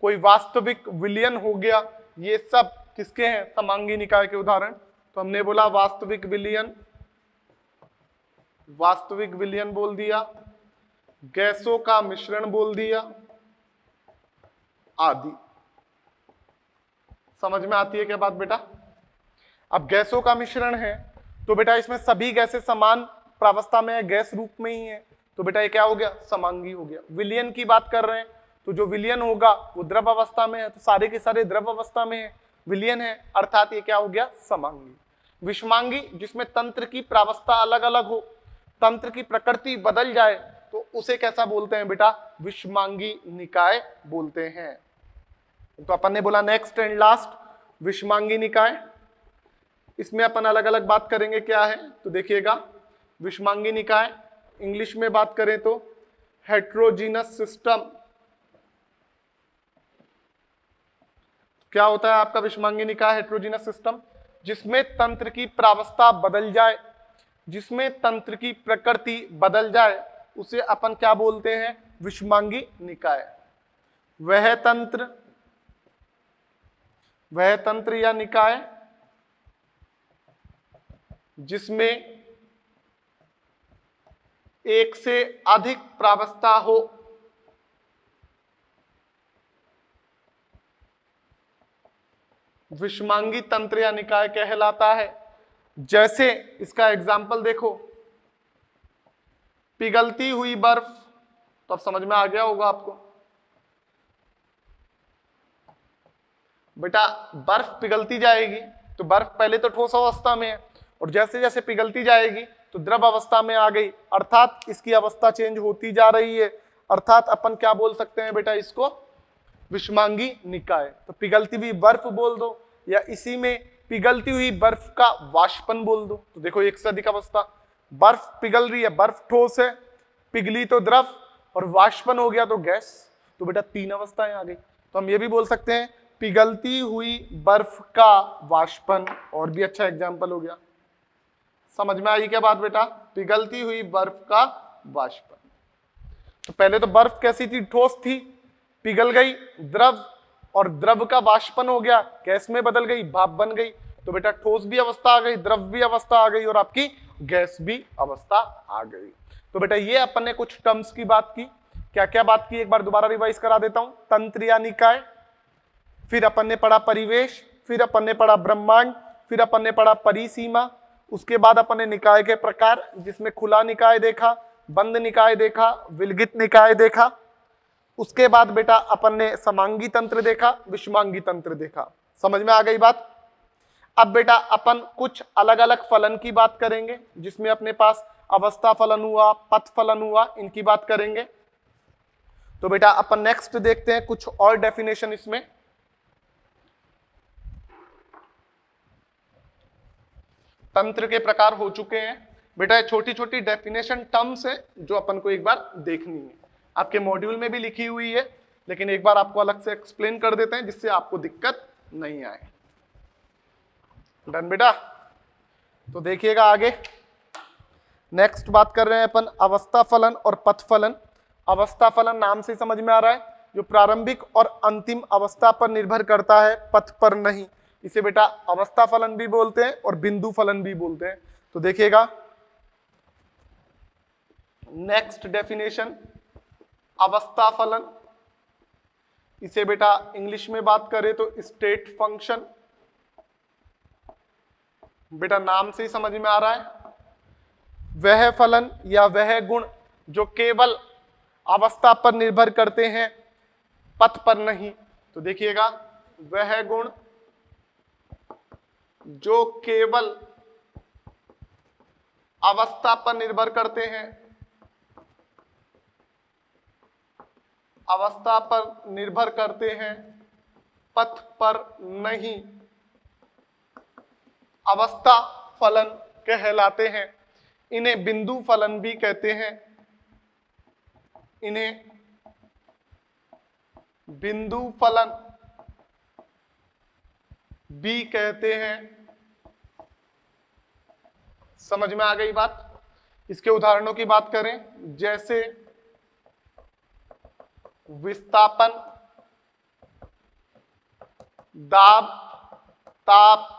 कोई वास्तविक विलयन हो गया, ये सब किसके हैं? समांगी निकाय के उदाहरण। तो हमने बोला वास्तविक विलयन, वास्तविक विलयन बोल दिया, गैसों का मिश्रण बोल दिया आदि। समझ में आती है क्या बात बेटा? अब गैसों का मिश्रण है तो बेटा इसमें सभी गैसें समान प्रावस्था में है, गैस रूप में ही है, तो बेटा ये क्या हो गया? समांगी हो गया। विलयन की बात कर रहे हैं तो जो विलयन होगा वो द्रव अवस्था में है, तो सारे के सारे द्रव अवस्था में है, विलयन है, अर्थात ये क्या हो गया? समांगी। विषमांगी जिसमें तंत्र की प्रावस्था अलग अलग हो, तंत्र की प्रकृति बदल जाए, तो उसे कैसा बोलते हैं बेटा? विषमांगी निकाय बोलते हैं। तो अपन ने बोला नेक्स्ट एंड लास्ट विषमांगी निकाय। इसमें अपन अलग अलग बात करेंगे क्या है, तो देखिएगा विषमांगी निकाय। इंग्लिश में बात करें तो हेट्रोजीनस सिस्टम। क्या होता है आपका विषमांगी निकाय? हेट्रोजीनस सिस्टम जिसमें तंत्र की प्रावस्था बदल जाए, जिसमें तंत्र की प्रकृति बदल जाए, उसे अपन क्या बोलते हैं? विषमांगी निकाय। वह तंत्र या निकाय जिसमें एक से अधिक प्रावस्था हो, विषमांगी तंत्र या निकाय कहलाता है। जैसे इसका एग्जाम्पल देखो, पिघलती हुई बर्फ, तो अब समझ में आ गया होगा आपको। बेटा बर्फ पिघलती जाएगी तो बर्फ पहले तो ठोस अवस्था में है, और जैसे जैसे पिघलती जाएगी तो द्रव अवस्था में आ गई, अर्थात इसकी अवस्था चेंज होती जा रही है। अर्थात अपन क्या बोल सकते हैं बेटा? इसको विषमांगी निकाय। तो पिघलती हुई बर्फ बोल दो, या इसी में पिघलती हुई बर्फ का वाष्पन बोल दो। तो देखो एक से अधिक अवस्था, बर्फ पिघल रही है, बर्फ ठोस है, पिघली तो द्रव, और वाष्पन हो गया तो गैस। तो बेटा 3 अवस्थाएं आ गई। तो हम ये भी बोल सकते हैं पिघलती हुई बर्फ का वाष्पन, और भी अच्छा एग्जाम्पल हो गया। समझ में आई क्या बात बेटा? पिघलती हुई बर्फ का वाष्पन। तो पहले तो बर्फ कैसी थी? ठोस थी, पिघल गई द्रव, और द्रव का वाष्पन हो गया, गैस में बदल गई, भाप बन गई। तो बेटा ठोस भी अवस्था आ गई, द्रव भी अवस्था आ गई, और आपकी गैस भी अवस्था आ गई। तो बेटा ये अपन ने कुछ टर्म्स की बात की। क्या क्या बात की? एक बार दोबारा रिवाइज करा देता हूं। तंत्र या निकाय, फिर अपन ने पढ़ा परिवेश, फिर अपन ने पढ़ा ब्रह्मांड, फिर अपन ने पढ़ा परिसीमा, उसके बाद अपन ने निकाय के प्रकार, जिसमें खुला निकाय देखा, बंद निकाय देखा, विलगित निकाय देखा। उसके बाद बेटा अपन ने समांगी तंत्र देखा, विषमांगी तंत्र देखा। समझ में आ गई बात? अब बेटा अपन कुछ अलग अलग फलन की बात करेंगे, जिसमें अपने पास अवस्था फलन हुआ, पथ फलन हुआ, इनकी बात करेंगे। तो बेटा अपन नेक्स्ट देखते हैं कुछ और डेफिनेशन। इसमें तंत्र के प्रकार हो चुके हैं बेटा। छोटी छोटी डेफिनेशन टर्म्स है जो अपन को एक बार देखनी है। आपके मॉड्यूल में भी लिखी हुई है, लेकिन एक बार आपको अलग से एक्सप्लेन कर देते हैं जिससे आपको दिक्कत नहीं आए। डन बेटा? तो देखिएगा आगे। नेक्स्ट बात कर रहे हैं अपन अवस्था फलन और पथ फलन। अवस्था फलन नाम से समझ में आ रहा है, जो प्रारंभिक और अंतिम अवस्था पर निर्भर करता है, पथ पर नहीं। इसे बेटा अवस्था फलन भी बोलते हैं और बिंदु फलन भी बोलते हैं। तो देखिएगा नेक्स्ट डेफिनेशन, अवस्था फलन। इसे बेटा इंग्लिश में बात करें तो स्टेट फंक्शन। बेटा नाम से ही समझ में आ रहा है, वह फलन या वह गुण जो केवल अवस्था पर निर्भर करते हैं, पथ पर नहीं। तो देखिएगा वह गुण जो केवल अवस्था पर निर्भर करते हैं, अवस्था पर निर्भर करते हैं, पथ पर नहीं, अवस्था फलन कहलाते हैं। इन्हें बिंदु फलन भी कहते हैं, इन्हें बिंदु फलन भी कहते हैं। समझ में आ गई बात? इसके उदाहरणों की बात करें, जैसे विस्थापन, दाब, ताप,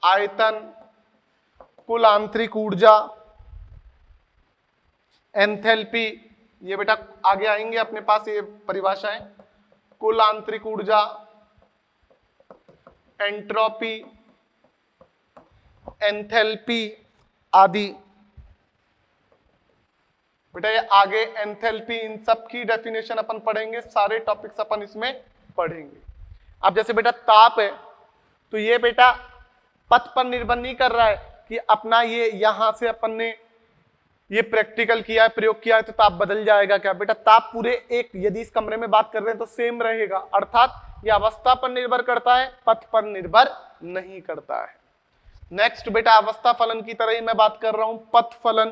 आयतन, कुल आंतरिक ऊर्जा, एंथैल्पी। ये बेटा आगे आएंगे अपने पास ये परिभाषाएं। कुल आंतरिक ऊर्जा, एंट्रोपी, एंथैल्पी आदि। बेटा ये आगे एंथैल्पी, इन सब की डेफिनेशन अपन पढ़ेंगे, सारे टॉपिक्स अपन इसमें पढ़ेंगे। अब जैसे बेटा ताप है, तो ये बेटा पथ पर निर्भर नहीं कर रहा है कि अपना ये यहां से अपन ने ये प्रैक्टिकल किया है, प्रयोग किया है तो ताप बदल जाएगा क्या? बेटा ताप पूरे एक, यदि इस कमरे में बात कर रहे हैं तो सेम रहेगा। अर्थात ये अवस्था पर निर्भर करता है, पथ पर निर्भर नहीं करता है। नेक्स्ट बेटा अवस्था फलन की तरह ही मैं बात कर रहा हूं, पथ फलन।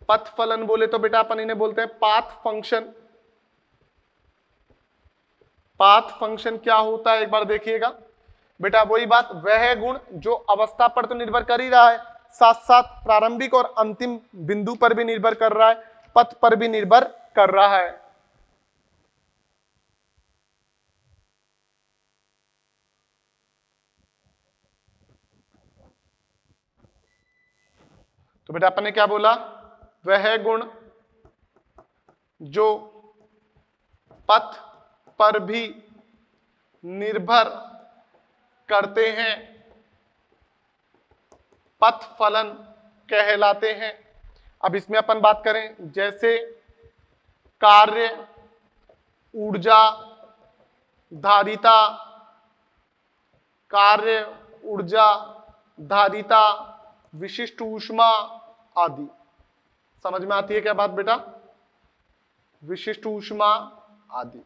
पथ फलन बोले तो बेटा अपन इन्हें बोलते हैं पाथ फंक्शन। पाथ फंक्शन क्या होता है एक बार देखिएगा बेटा, वही बात, वह गुण जो अवस्था पर तो निर्भर कर ही रहा है, साथ साथ प्रारंभिक और अंतिम बिंदु पर भी निर्भर कर रहा है, पथ पर भी निर्भर कर रहा है। तो बेटा अपन ने क्या बोला, वह गुण जो पथ पर भी निर्भर करते हैं पथ फलन कहलाते हैं। अब इसमें अपन बात करें जैसे कार्य, ऊर्जा, धारिता, कार्य, ऊर्जा, धारिता, विशिष्ट ऊष्मा आदि। समझ में आती है क्या बात बेटा, विशिष्ट ऊष्मा आदि।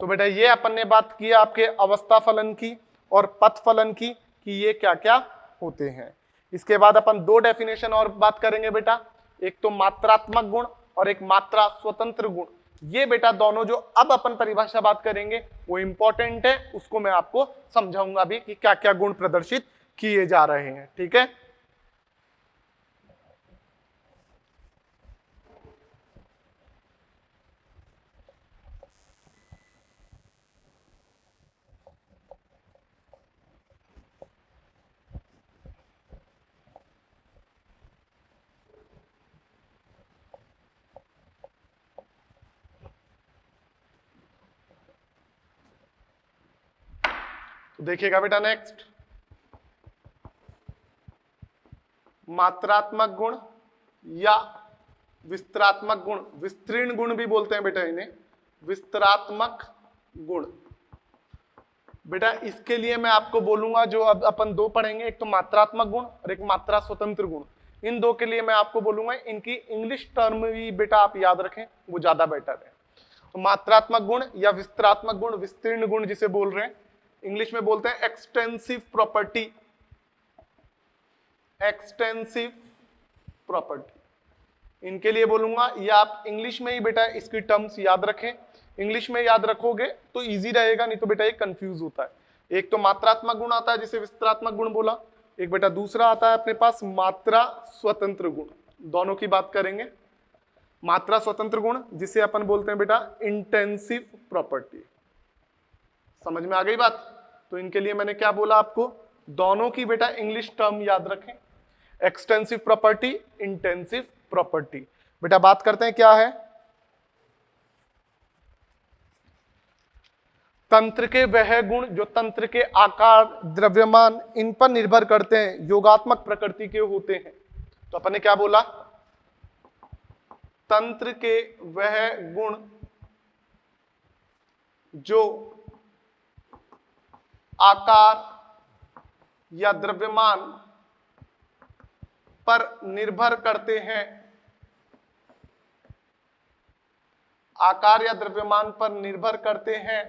तो बेटा ये अपन ने बात की आपके अवस्था फलन की और पथ फलन की कि ये क्या क्या होते हैं। इसके बाद अपन दो डेफिनेशन और बात करेंगे बेटा, एक तो मात्रात्मक गुण और एक मात्रा स्वतंत्र गुण। ये बेटा दोनों जो अब अपन परिभाषा बात करेंगे वो इंपॉर्टेंट है, उसको मैं आपको समझाऊंगा भी कि क्या क्या गुण प्रदर्शित किए जा रहे हैं। ठीक है, तो देखिएगा बेटा नेक्स्ट, मात्रात्मक गुण या विस्तरात्मक गुण, विस्तीर्ण गुण भी बोलते हैं बेटा इन्हें, विस्तरात्मक गुण। बेटा इसके लिए मैं आपको बोलूंगा जो अब अपन दो पढ़ेंगे, एक तो मात्रात्मक गुण और एक मात्रा स्वतंत्र गुण। इन दो के लिए मैं आपको बोलूंगा इनकी इंग्लिश टर्म भी बेटा आप याद रखें, वो ज्यादा बेटर है। तो मात्रात्मक गुण या विस्तरात्मक गुण, विस्तीर्ण गुण जिसे बोल रहे हैं, इंग्लिश में बोलते हैं एक्सटेंसिव प्रॉपर्टी। एक्सटेंसिव प्रॉपर्टी इनके लिए बोलूंगा, या आप इंग्लिश में ही बेटा इसकी टर्म्स याद रखें। इंग्लिश में याद रखोगे तो इजी रहेगा, नहीं तो बेटा ये कंफ्यूज होता है। एक तो मात्रात्मक गुण आता है जिसे विस्तरात्मक गुण बोला, एक बेटा दूसरा आता है अपने पास मात्रा स्वतंत्र गुण। दोनों की बात करेंगे। मात्रा स्वतंत्र गुण जिसे अपन बोलते हैं बेटा इंटेंसिव प्रॉपर्टी। समझ में आ गई बात? तो इनके लिए मैंने क्या बोला आपको, दोनों की बेटा इंग्लिश टर्म याद रखें, एक्सटेंसिव प्रॉपर्टी, इंटेंसिव प्रॉपर्टी। बेटा बात करते हैं क्या है, तंत्र के वह गुण जो तंत्र के आकार, द्रव्यमान इन पर निर्भर करते हैं, योगात्मक प्रकृति के होते हैं। तो अपन ने क्या बोला, तंत्र के वह गुण जो आकार या द्रव्यमान पर निर्भर करते हैं, आकार या द्रव्यमान पर निर्भर करते हैं,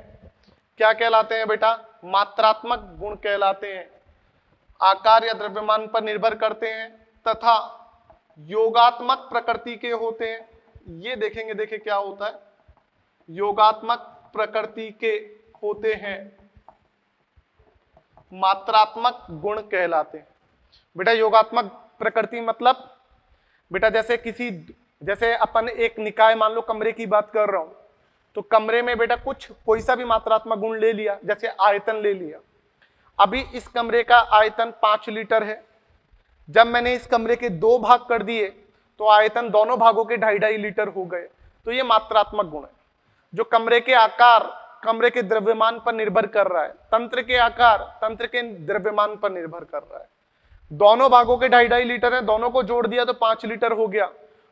क्या कहलाते हैं बेटा, मात्रात्मक गुण कहलाते हैं। आकार या द्रव्यमान पर निर्भर करते हैं तथा योगात्मक प्रकृति के होते हैं। ये देखेंगे, देखे क्या होता है, योगात्मक प्रकृति के होते हैं, मात्रात्मक गुण कहलाते हैं। बेटा योगात्मक प्रकृति मतलब बेटा जैसे अपन एक निकाय, मान लो कमरे की बात कर रहा हूं, तो कमरे में बेटा कोई सा भी मात्रात्मक गुण ले लिया, जैसे आयतन ले लिया। अभी इस कमरे का आयतन 5 लीटर है, जब मैंने इस कमरे के 2 भाग कर दिए तो आयतन दोनों भागों के 2.5 लीटर हो गए। तो ये मात्रात्मक गुण है। जो कमरे के आकार, कमरे के द्रव्यमान पर निर्भर कर रहा है, तंत्र के आकार तंत्र के द्रव्यमान पर निर्भर कर रहा है। दोनों भागों के 2.5 लीटर है, दोनों को जोड़ दिया तो 5 लीटर हो गया।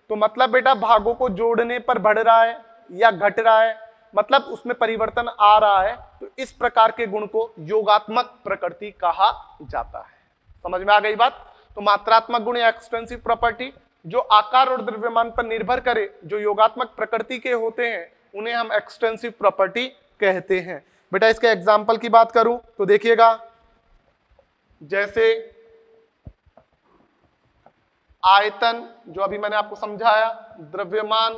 तो मतलब बेटा भागों को जोड़ने पर बढ़ रहा है या घट रहा है, मतलब उसमें परिवर्तन आ रहा है। तो इस प्रकार के गुण को योगात्मक प्रकृति कहा जाता है। समझ में आ गई बात? तो मात्रात्मक गुण या एक्सटेंसिव प्रॉपर्टी जो आकार और द्रव्यमान पर निर्भर करे, जो योगात्मक प्रकृति के होते हैं, उन्हें हम एक्सटेंसिव प्रॉपर्टी कहते हैं। बेटा इसके एग्जाम्पल की बात करूं तो देखिएगा, जैसे आयतन, जो अभी मैंने आपको समझाया, द्रव्यमान,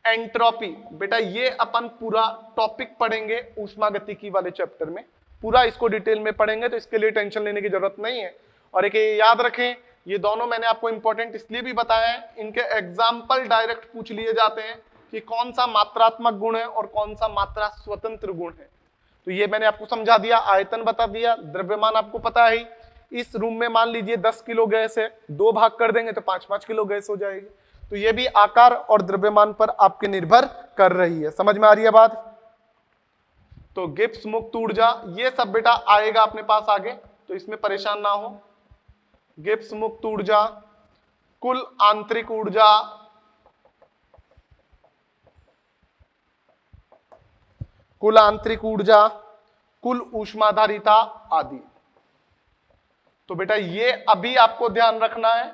एंट्रोपी। बेटा ये अपन पूरा टॉपिक पढ़ेंगे ऊष्मागतिकी वाले चैप्टर में, पूरा इसको डिटेल में पढ़ेंगे, तो इसके लिए टेंशन लेने की जरूरत नहीं है। और एक ये याद रखें, ये दोनों मैंने आपको इंपॉर्टेंट इसलिए भी बताया है, इनके एग्जाम्पल डायरेक्ट पूछ लिए जाते हैं कि कौन सा मात्रात्मक गुण है और कौन सा मात्रा स्वतंत्र गुण है। तो ये मैंने आपको समझा दिया, आयतन बता दिया, द्रव्यमान आपको पता है। इस रूम में मान लीजिए 10 किलो गैस है, 2 भाग कर देंगे तो 5-5 किलो गैस हो जाएगी। तो ये भी आकार और द्रव्यमान पर आपके निर्भर कर रही है। समझ में आ रही है बात? तो गिब्स मुक्त ऊर्जा, ये सब बेटा आएगा अपने पास आगे, तो इसमें परेशान ना हो। गिब्स मुक्त ऊर्जा, कुल आंतरिक ऊर्जा, कुल आंतरिक ऊर्जा, कुल ऊष्माधारिता आदि। तो बेटा ये अभी आपको ध्यान रखना है,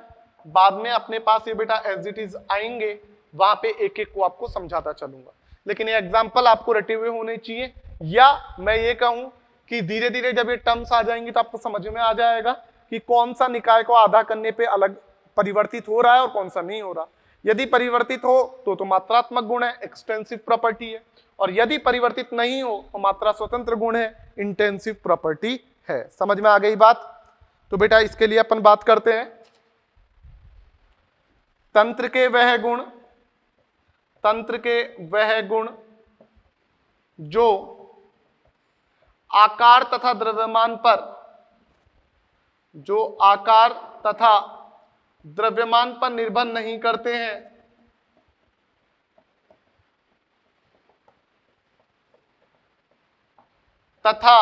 बाद में अपने पास ये बेटा एज इट इज आएंगे, वहां पे एक एक को आपको समझाता चलूंगा, लेकिन ये एग्जाम्पल आपको रटे हुए होने चाहिए। या मैं ये कहूं कि धीरे धीरे जब ये टर्म्स आ जाएंगी तो आपको समझ में आ जाएगा कि कौन सा निकाय को आधा करने पे अलग परिवर्तित हो रहा है और कौन सा नहीं हो रहा। यदि परिवर्तित हो तो मात्रात्मक गुण है, एक्सटेंसिव प्रॉपर्टी है, और यदि परिवर्तित नहीं हो तो मात्रा स्वतंत्र गुण है, इंटेंसिव प्रॉपर्टी है। समझ में आ गई बात? तो बेटा इसके लिए अपन बात करते हैं तंत्र के वह गुण, तंत्र के वह गुण जो आकार तथा द्रव्यमान पर, जो आकार तथा द्रव्यमान पर निर्भर नहीं करते हैं, तथा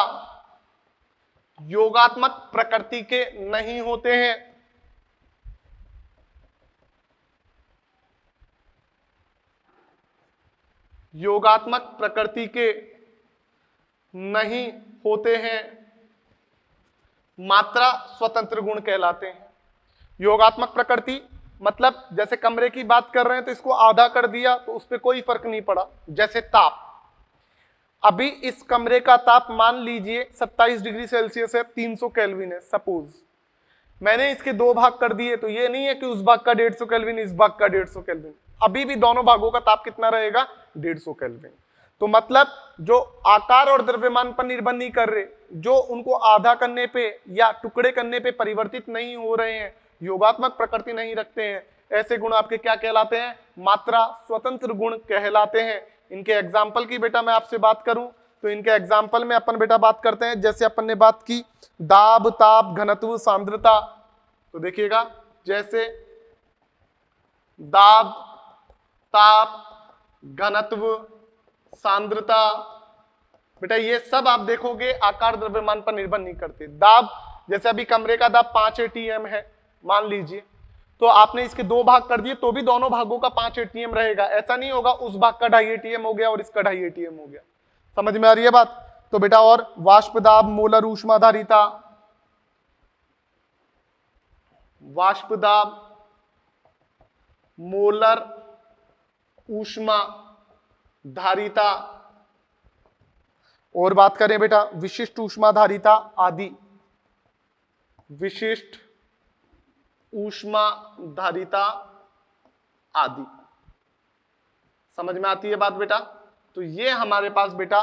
योगात्मक प्रकृति के नहीं होते हैं, योगात्मक प्रकृति के नहीं होते हैं, मात्रा स्वतंत्र गुण कहलाते हैं। योगात्मक प्रकृति मतलब जैसे कमरे की बात कर रहे हैं तो इसको आधा कर दिया तो उस पर कोई फर्क नहीं पड़ा। जैसे ताप, अभी इस कमरे का ताप मान लीजिए 27 डिग्री सेल्सियस है, 300 केल्विन है सपोज, मैंने इसके 2 भाग कर दिए, तो ये नहीं है कि उस भाग का 150 केल्विन, इस भाग का 150 केल्विन, अभी भी दोनों भागों का ताप कितना रहेगा? 150 केल्विन। तो मतलब जो आकार और द्रव्यमान पर निर्भर नहीं कर रहे, जो उनको आधा करने पे या टुकड़े करने पे परिवर्तित नहीं हो रहे हैं, योगात्मक प्रकृति नहीं रखते हैं, ऐसे गुण आपके क्या कहलाते हैं? मात्रा स्वतंत्र गुण कहलाते हैं। इनके एग्जाम्पल की बेटा मैं आपसे बात करूं तो इनके एग्जाम्पल में अपन बेटा बात करते हैं, जैसे अपन ने बात की दाब, ताप, घनत्व, सांद्रता। तो देखिएगा जैसे दाब, ताप, घनत्व, सांद्रता, बेटा ये सब आप देखोगे आकार द्रव्यमान पर निर्भर नहीं करते। दाब, जैसे अभी कमरे का दाब 5 ATM है मान लीजिए, तो आपने इसके 2 भाग कर दिए तो भी दोनों भागों का 5 ATM रहेगा। ऐसा नहीं होगा उस भाग का 2.5 ATM हो गया और इसका 2.5 ATM हो गया। समझ में आ रही है बात? तो बेटा और वाष्प दाब, मोलर ऊष्माधारिता, वाष्प दाब, मोलर ऊष्मा धारिता, और बात करें बेटा विशिष्ट ऊष्माधारिता आदि, विशिष्ट ऊष्माधारिता आदि। समझ में आती है बात बेटा? तो ये हमारे पास बेटा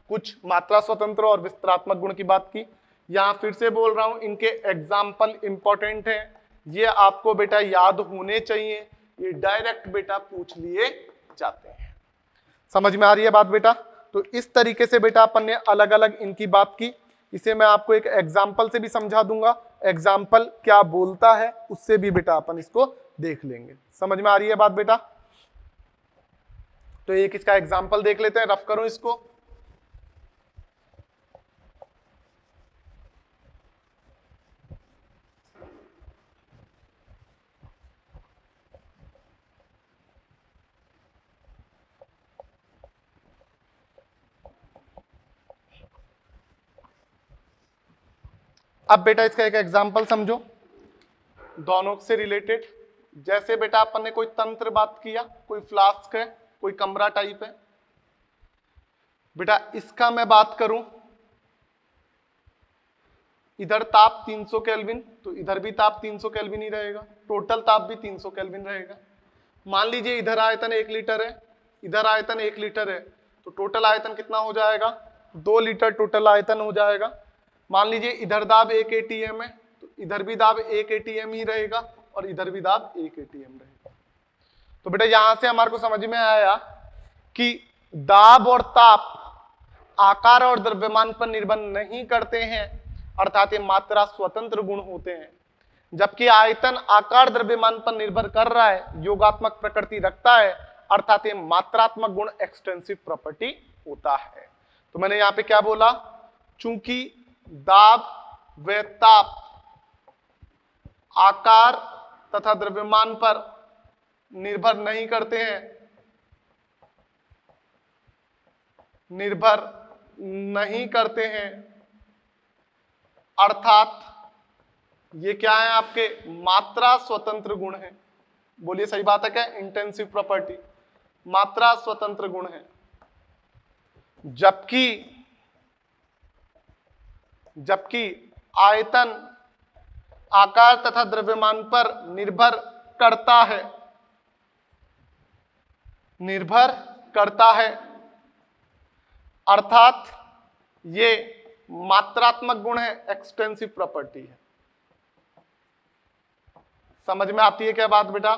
कुछ मात्रा स्वतंत्र और विस्तारात्मक गुण की बात की। यहां फिर से बोल रहा हूं, इनके एग्जाम्पल इंपॉर्टेंट हैं, ये आपको बेटा याद होने चाहिए, ये डायरेक्ट बेटा पूछ लिए जाते हैं। समझ में आ रही है बात बेटा? तो इस तरीके से बेटा अपन ने अलग अलग इनकी बात की। इसे मैं आपको एक एग्जाम्पल से भी समझा दूंगा, एग्जाम्पल क्या बोलता है उससे भी बेटा अपन इसको देख लेंगे। समझ में आ रही है बात बेटा? तो एक इसका एग्जाम्पल देख लेते हैं, रफ करो इसको। अब बेटा इसका एक एग्जाम्पल समझो दोनों से रिलेटेड। जैसे बेटा अपन ने कोई तंत्र बात किया, कोई फ्लास्क है, कोई कमरा टाइप है, बेटा इसका मैं बात करूं इधर ताप 300 केल्विन, तो इधर भी ताप 300 केल्विन ही रहेगा, टोटल ताप भी 300 केल्विन रहेगा। मान लीजिए इधर आयतन 1 लीटर है, इधर आयतन 1 लीटर है, तो टोटल आयतन कितना हो जाएगा, 2 लीटर टोटल आयतन हो जाएगा। मान लीजिए इधर दाब 1 ATM है, तो इधर भी दाब 1 ATM ही रहेगा और इधर भी दाब 1 ATM रहेगा। तो बेटा यहां से हमारे को समझ में आया कि दाब और ताप आकार और द्रव्यमान पर निर्भर नहीं करते हैं, अर्थात ये मात्रा स्वतंत्र गुण होते हैं, जबकि आयतन आकार द्रव्यमान पर निर्भर कर रहा है, योगात्मक प्रकृति रखता है, अर्थात ये मात्रात्मक गुण एक्सटेंसिव प्रॉपर्टी होता है। तो मैंने यहां पे क्या बोला, चूंकि दाब व ताप आकार तथा द्रव्यमान पर निर्भर नहीं करते हैं, निर्भर नहीं करते हैं, अर्थात ये क्या है आपके मात्रा स्वतंत्र गुण है। बोलिए सही बात है क्या, इंटेंसिव प्रॉपर्टी मात्रा स्वतंत्र गुण है। जबकि आयतन आकार तथा द्रव्यमान पर निर्भर करता है, अर्थात ये मात्रात्मक गुण है, एक्सटेंसिव प्रॉपर्टी है। समझ में आती है क्या बात बेटा?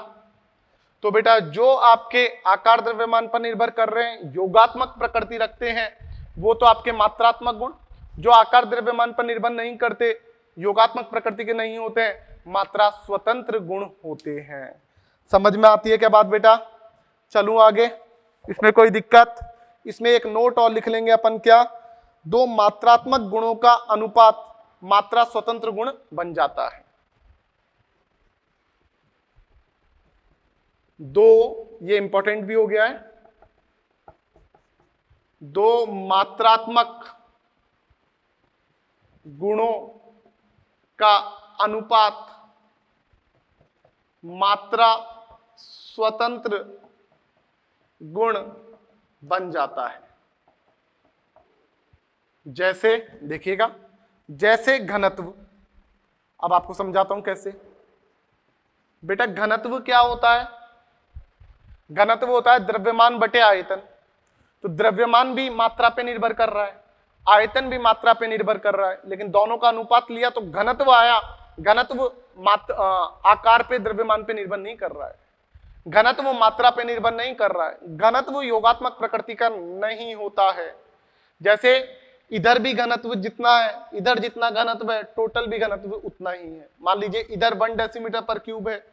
तो बेटा जो आपके आकार द्रव्यमान पर निर्भर कर रहे हैं, योगात्मक प्रकृति रखते हैं, वो तो आपके मात्रात्मक गुण, जो आकार द्रव्यमान पर निर्भर नहीं करते, योगात्मक प्रकृति के नहीं होते हैं, मात्रा स्वतंत्र गुण होते हैं। समझ में आती है क्या बात बेटा? चलूं आगे, इसमें कोई दिक्कत? इसमें एक नोट और लिख लेंगे अपन, क्या, दो मात्रात्मक गुणों का अनुपात मात्रा स्वतंत्र गुण बन जाता है। दो, ये इंपॉर्टेंट भी हो गया है, दो मात्रात्मक गुणों का अनुपात मात्रा स्वतंत्र गुण बन जाता है। जैसे देखिएगा, जैसे घनत्व, अब आपको समझाता हूं कैसे। बेटा घनत्व क्या होता है? घनत्व होता है द्रव्यमान बटे आयतन। तो द्रव्यमान भी मात्रा पे निर्भर कर रहा है, आयतन भी मात्रा पे निर्भर कर रहा है, लेकिन दोनों का अनुपात लिया तो घनत्व आया। घनत्व आकार पे द्रव्यमान पे निर्भर नहीं कर रहा है, घनत्व मात्रा पे निर्भर नहीं कर रहा है, घनत्व योगात्मक प्रकृति का नहीं होता है। जैसे इधर भी घनत्व जितना है, इधर जितना घनत्व है, टोटल भी घनत्व उतना ही है। मान लीजिए इधर 1 डेसीमीटर पर क्यूब है,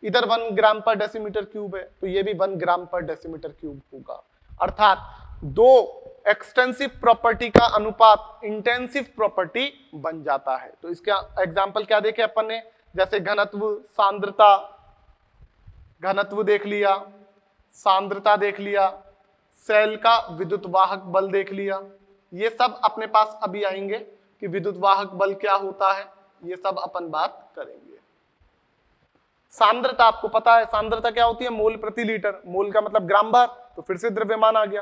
इधर 1 ग्राम पर डेसीमीटर क्यूब है, तो ये भी 1 ग्राम पर डेसीमीटर क्यूब होगा। अर्थात दो एक्सटेंसिव प्रॉपर्टी का अनुपात इंटेंसिव प्रॉपर्टी बन जाता है। तो इसका एग्जाम्पल क्या देखे अपन ने? जैसे घनत्व, सांद्रता, घनत्व देख लिया, सांद्रता देख लिया, सेल का विद्युत वाहक बल देख लिया। ये सब अपने पास अभी आएंगे कि विद्युत वाहक बल क्या होता है, ये सब अपन बात करेंगे। सांद्रता आपको पता है, सांद्रता क्या होती है? मोल प्रति लीटर। मोल का मतलब ग्राम भर, तो फिर से द्रव्यमान आ गया।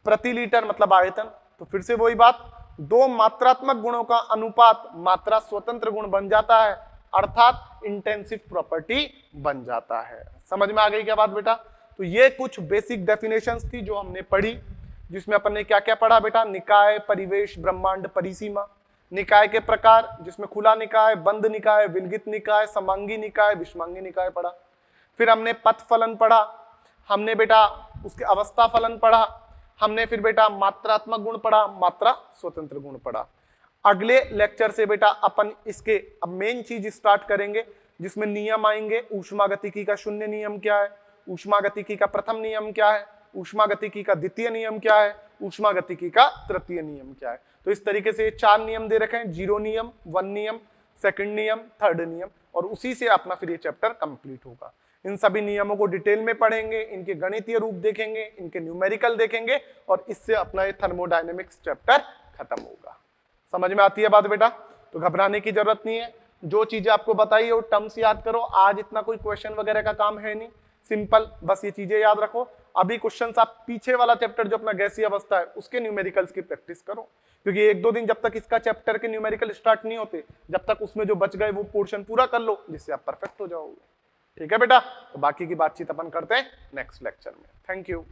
प्रति लीटर मतलब आयतन, तो फिर से वही बात, दो मात्रात्मक गुणों का अनुपात मात्रा स्वतंत्र गुण बन जाता है, अर्थात इंटेंसिव प्रॉपर्टी बन जाता है। समझ में आ गई क्या बात बेटा? तो ये कुछ बेसिक डेफिनेशंस थी जो हमने पढ़ी, जिसमें अपन ने क्या क्या पढ़ा बेटा? निकाय, परिवेश, ब्रह्मांड, परिसीमा, निकाय के प्रकार, जिसमें खुला निकाय, बंद निकाय, विलगित निकाय, समांगी निकाय, विषमांगी निकाय पढ़ा। फिर हमने पथ फलन पढ़ा, हमने बेटा उसके अवस्था फलन पढ़ा, हमने फिर बेटा मात्रात्मक गुण पढ़ा, मात्रा स्वतंत्र गुण पढ़ा। अगले लेक्चर से बेटा अपन इसके अब मेन चीज स्टार्ट करेंगे, जिसमें नियम आएंगे। ऊष्मागतिकी का शून्य नियम क्या है, ऊष्मागतिकी का प्रथम नियम क्या है, ऊष्मागतिकी का द्वितीय नियम क्या है, ऊष्मागतिकी का तृतीय नियम क्या है। तो इस तरीके से 4 नियम दे रखे हैं, 0 नियम, 1 नियम, सेकंड नियम, थर्ड नियम, और उसी से अपना फिर ये चैप्टर कंप्लीट होगा। इन सभी नियमों को डिटेल में पढ़ेंगे, इनके गणितीय रूप देखेंगे, इनके न्यूमेरिकल देखेंगे, और इससे अपना ये थर्मोडायनेमिक्स चैप्टर खत्म होगा। समझ में आती है बात बेटा? तो घबराने की जरूरत नहीं है, जो चीजें आपको बताई है वो टर्म्स याद करो। आज इतना कोई क्वेश्चन वगैरह का काम है नहीं, सिंपल बस ये चीजें याद रखो। अभी क्वेश्चंस आप पीछे वाला चैप्टर जो अपना गैसीय अवस्था है उसके न्यूमेरिकल्स की प्रैक्टिस करो, क्योंकि एक दो दिन जब तक इसका चैप्टर के न्यूमेरिकल स्टार्ट नहीं होते, जब तक उसमें जो बच गए वो पोर्शन पूरा कर लो, जिससे आप परफेक्ट हो जाओगे। ठीक है बेटा, तो बाकी की बातचीत अपन करते हैं नेक्स्ट लेक्चर में। Thank you.